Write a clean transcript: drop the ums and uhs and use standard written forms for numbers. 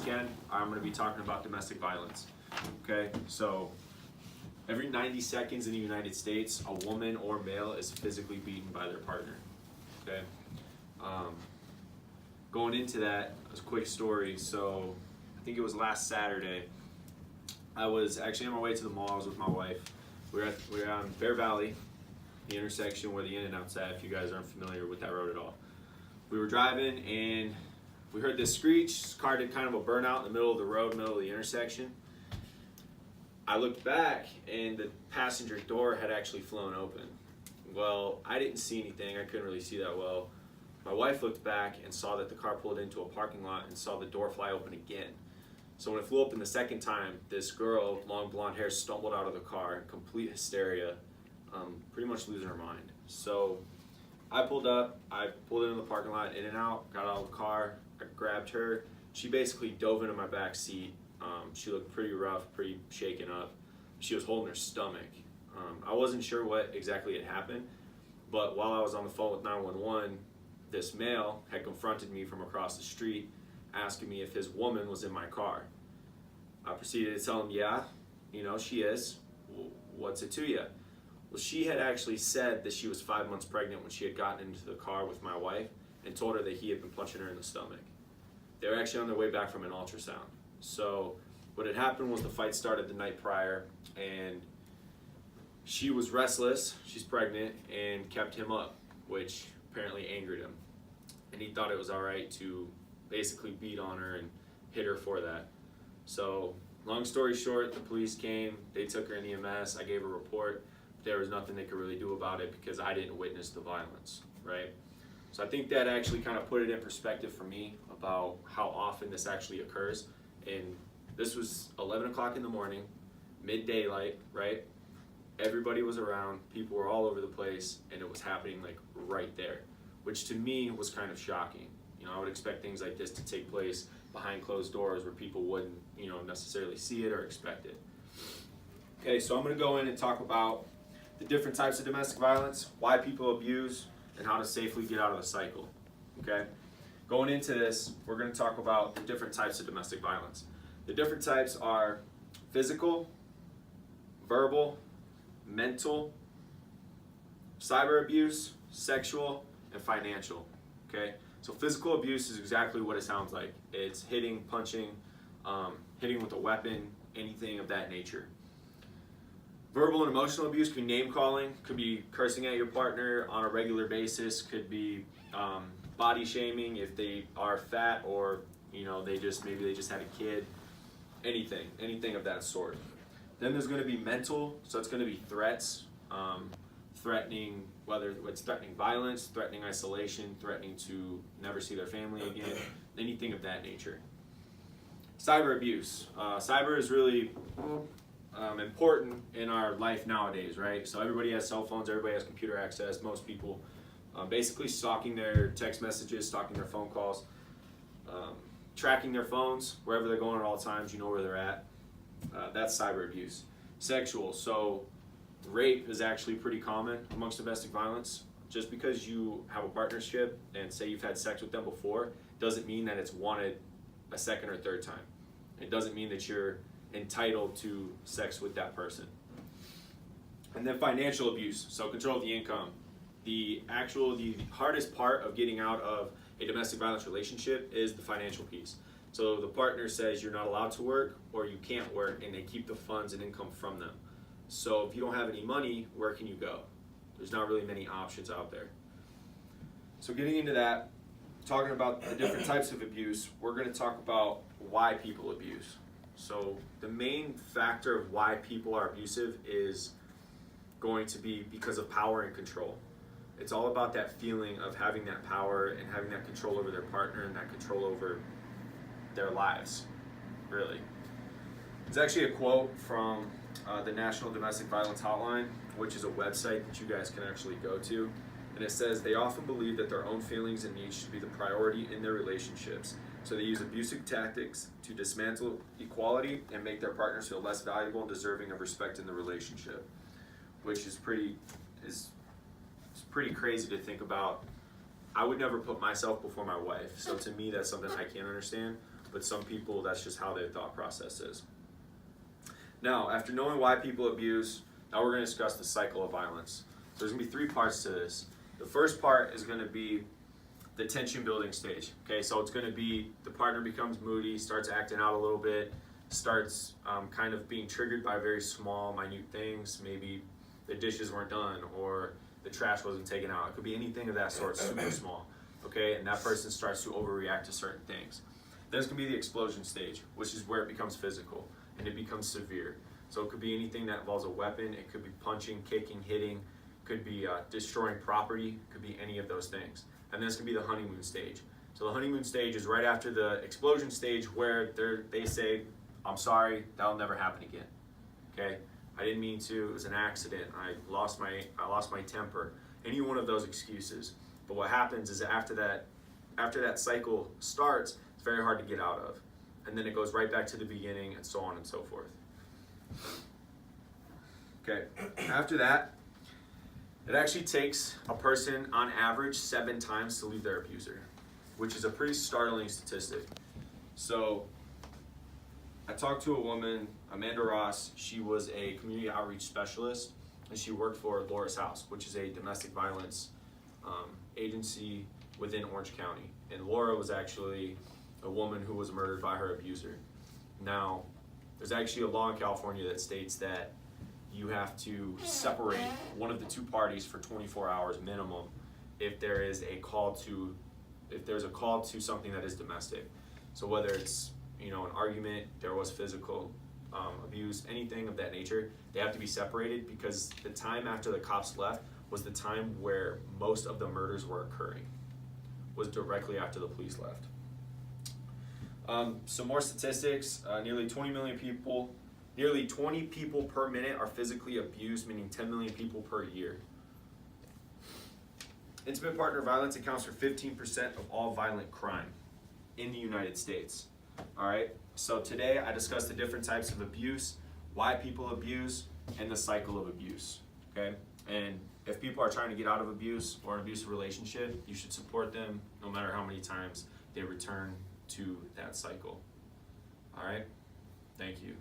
Ken. I'm going to be talking about domestic violence. Okay, so every 90 seconds in the United States, a woman or male is physically beaten by their partner. Okay, going into that, a quick story. So I think it was last Saturday. I was actually on my way to the mall. I was with my wife. We were on Bear Valley, the intersection where the In-N-Out's at, if you guys aren't familiar with that road at all. We were driving and we heard this screech. This car did kind of a burnout in the middle of the road, middle of the intersection. I looked back and the passenger door had actually flown open. Well, I didn't see anything. I couldn't really see that well. My wife looked back and saw that the car pulled into a parking lot and saw the door fly open again. So when it flew open the second time, this girl, long blonde hair, stumbled out of the car, complete hysteria, pretty much losing her mind. So I pulled up, I pulled into the parking lot, in and out, got out of the car, I grabbed her. She basically dove into my back seat. She looked pretty rough, pretty shaken up. She was holding her stomach. I wasn't sure what exactly had happened, but while I was on the phone with 911, this male had confronted me from across the street, asking me if his woman was in my car. I proceeded to tell him, yeah, she is. Well, what's it to you? Well, she had actually said that she was 5 months pregnant when she had gotten into the car with my wife and told her that he had been punching her in the stomach. They were actually on their way back from an ultrasound. So what had happened was the fight started the night prior and she was restless, she's pregnant, and kept him up, which apparently angered him. And he thought it was all right to basically beat on her and hit her for that. So long story short, the police came, they took her in EMS, I gave a report. There was nothing they could really do about it because I didn't witness the violence, right? So I think that actually kind of put it in perspective for me about how often this actually occurs. And this was 11 o'clock in the morning, mid-daylight, right? Everybody was around, people were all over the place, and it was happening like right there, which to me was kind of shocking. I would expect things like this to take place behind closed doors where people wouldn't, necessarily see it or expect it. Okay, so I'm gonna go in and talk about the different types of domestic violence, why people abuse, and how to safely get out of the cycle, okay? Going into this, we're gonna talk about the different types of domestic violence. The different types are physical, verbal, mental, cyber abuse, sexual, and financial, okay? So physical abuse is exactly what it sounds like. It's hitting, punching, hitting with a weapon, anything of that nature. Verbal and emotional abuse could be name calling, could be cursing at your partner on a regular basis, could be body shaming if they are fat or maybe they just had a kid, anything of that sort. Then there's going to be mental, so it's going to be threats, threatening, whether it's threatening violence, threatening isolation, threatening to never see their family again, anything of that nature. Cyber abuse. Cyber is really important in our life nowadays, right? So everybody has cell phones, everybody has computer access, most people basically stalking their text messages, stalking their phone calls, tracking their phones, wherever they're going at all times, where they're at. That's cyber abuse. Sexual, so rape is actually pretty common amongst domestic violence. Just because you have a partnership and say you've had sex with them before, doesn't mean that it's wanted a second or third time. It doesn't mean that you're entitled to sex with that person. And then financial abuse, so control of the income. The hardest part of getting out of a domestic violence relationship is the financial piece. So the partner says you're not allowed to work or you can't work, and they keep the funds and income from them. So if you don't have any money, where can you go? There's not really many options out there. So getting into that, talking about the different types of abuse, we're going to talk about why people abuse. So the main factor of why people are abusive is going to be because of power and control. It's all about that feeling of having that power and having that control over their partner and that control over their lives, really. It's actually a quote from the National Domestic Violence Hotline, which is a website that you guys can actually go to. And it says, they often believe that their own feelings and needs should be the priority in their relationships. So they use abusive tactics to dismantle equality and make their partners feel less valuable and deserving of respect in the relationship, which is pretty crazy to think about. I would never put myself before my wife. So to me, that's something I can't understand. but some people, that's just how their thought process is. Now, after knowing why people abuse, now we're going to discuss the cycle of violence. So there's going to be 3 parts to this. The first part is going to be the tension building stage. Okay, so it's going to be the partner becomes moody, starts acting out a little bit, starts kind of being triggered by very small, minute things. Maybe the dishes weren't done or the trash wasn't taken out. It could be anything of that sort, super small. Okay, and that person starts to overreact to certain things. Then it's going to be the explosion stage, which is where it becomes physical and it becomes severe. So it could be anything that involves a weapon. It could be punching, kicking, hitting. Could be destroying property. Could be any of those things. And then it's going to be the honeymoon stage. So the honeymoon stage is right after the explosion stage, where they say, "I'm sorry, that'll never happen again." Okay, I didn't mean to. It was an accident. I lost my temper. Any one of those excuses. But what happens is after that cycle starts, it's very hard to get out of. And then it goes right back to the beginning, and so on and so forth. Okay, after that, it actually takes a person on average 7 times to leave their abuser, which is a pretty startling statistic. So I talked to a woman, Amanda Ross. She was a community outreach specialist, and she worked for Laura's House, which is a domestic violence agency within Orange County. And Laura was actually a woman who was murdered by her abuser. Now, there's actually a law in California that states that you have to separate one of the 2 parties for 24 hours minimum if there's a call to something that is domestic. So whether it's an argument, there was physical abuse, anything of that nature, they have to be separated, because the time after the cops left was the time where most of the murders were occurring, was directly after the police left. Some more statistics, nearly 20 people per minute are physically abused, meaning 10 million people per year. Intimate partner violence accounts for 15% of all violent crime in the United States. All right, so today I discussed the different types of abuse, why people abuse, and the cycle of abuse. Okay, and if people are trying to get out of abuse or an abusive relationship, you should support them no matter how many times they return to that cycle. All right, thank you.